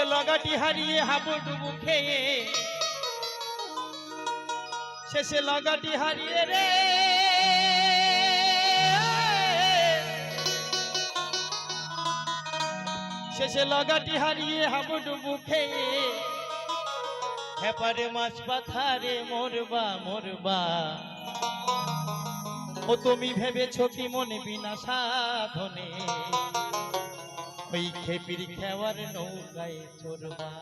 শেষে লগাটি হারিয়ে হাবুডুবু খেয়ে, শেষে লগাটি হারিয়ে রে শেষে লগাটি হারিয়ে হাবুডুবু খেয়ে হেপারে মাছ পাথারে মরবা মরবা। ও তুমি ভেবেছো কি মনে বিনা সাধনে ওই খেপির খেওয়ার নৌকায় চড়বা।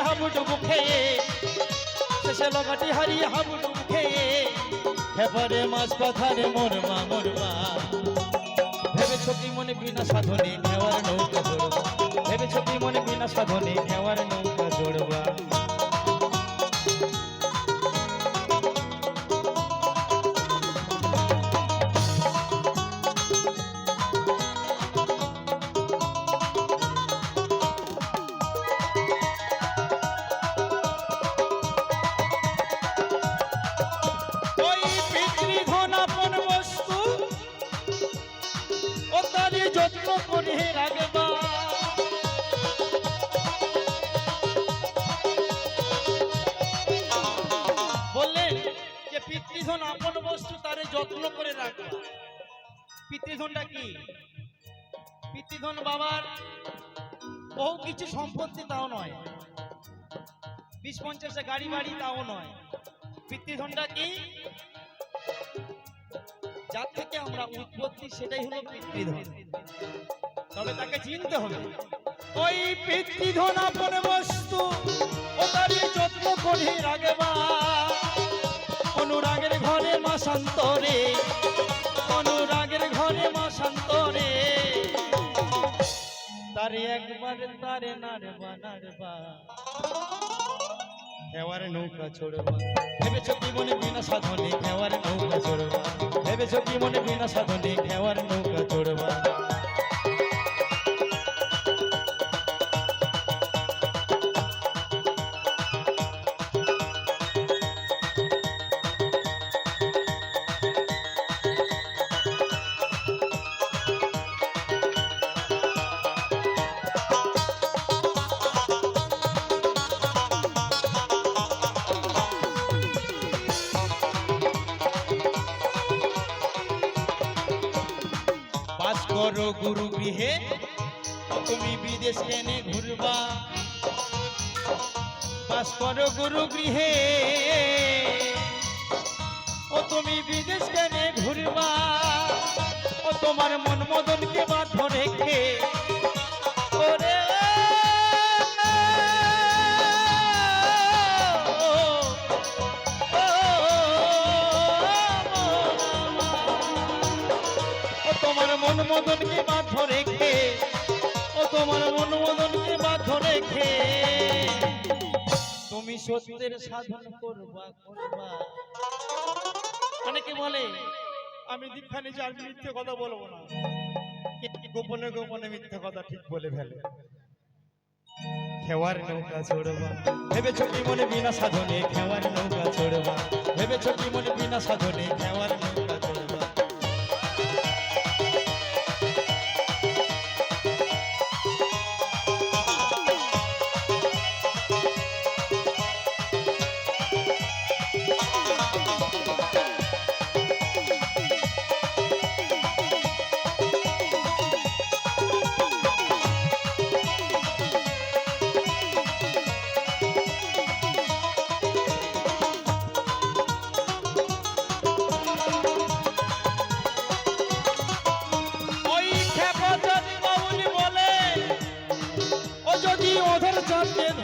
হাবুডুবু খেয়ে, শেষে লগাটি হারিয়ে হাবুডুবু খেয়ে হেপারে মাছ পাথারে মরবা মরবা। ভেবেছো কি মনে বিনা সাধনে খেওয়ার নৌকা জোড়বা, ভেবেছো কি মনে বিনা সাধনে খেওয়ার নৌকা জোড়বা। যত্ন করে রাখবা, বললেন যে পিতৃধন আপন বস্তু তারে যত্ন করে রাখবা। পিতৃধনটা কি? পিতৃধন বাবার বহু কিছু সম্পত্তি তাও নয়, 20-50টা গাড়ি বাড়ি তাও নয়। পিতৃধনটা কি? যার থেকে আমরা উৎপত্তি সেটাই হলো পিতৃধন। তবে তাকে চিনতে হবে। ওই পিতৃধন আপন বস্তু ও তার যত্ন করে রাখবা। অনুরাগের ঘরে মাসান্তরে, অনুরাগের ঘরে মাসান্তরে তারে একবার তারে নাড়বা নাড়বা। খেওয়ার নৌকা চড়বা, ভেবেছো কি মনে বিনা সাধনে খেওয়ার নৌকা চড়বা, ভেবেছো কি মনে বিনা সাধনে খেওয়ার নৌকা চড়বা। করো গুরু গৃহে তুমি বিদেশ কেনে ঘুরবা, বাস করো গুরু গৃহে ও তুমি বিদেশ কেনে ঘুরবা। ও তোমার মন মদনকে বাধ্য রেখে ওরে তোমার মন মদনকে বাধ্য রেখে, ও তোমার মন মদনকে বাধ্য রেখে তুমি সত্যের সাধন করবা করবা। অনেকে বলে আমি দীক্ষা নিয়েছি আর মিথ্যে কথা বলবো না, গোপনে গোপনে মিথ্যে কথা ঠিক বলে ফেলে। খেওয়ার নৌকা চড়বা, ভেবেছো কি মনে বিনা সাধনে খেওয়ার নৌকা চড়বা, ভেবেছো কি মনে বিনা সাধনে খেওয়ার নৌকা চড়বা।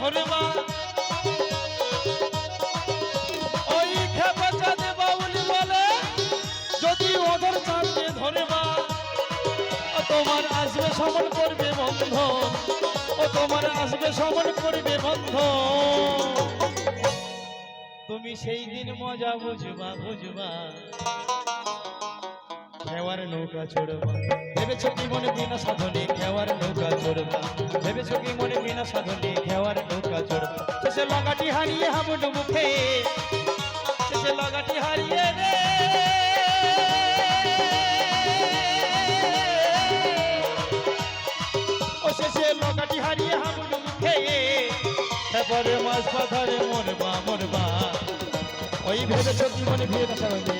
ধরবা ওই খেপা চাঁদে বাউলি বলে যদি ওদের চাঁদে ধরবা ও তোমার আসবে সমন করবে বন্ধন, ও তোমার আসবে সমন করবে বন্ধন। তুমি সেই দিন মজা বুঝবা বুঝবা খেওয়ার নৌকা চড়বা ভেবেছো কি মনে বিনা সাধনে খেওয়ার নৌকা চড়বা ভেবেছো কি মনে বিনা সাধনে খেওয়ার নৌকা চড়বা শেষে লাগাটি হারিয়ে হাবুডুবু মুখে শেষে লাগাটি হারিয়ে রে ও শেষে লাগাটি হারিয়ে হাবুডুবু মুখে এবারে মাছ পাথারে মরবা মরবা ওই ভেবেছো কি মনে বিনা সাধনে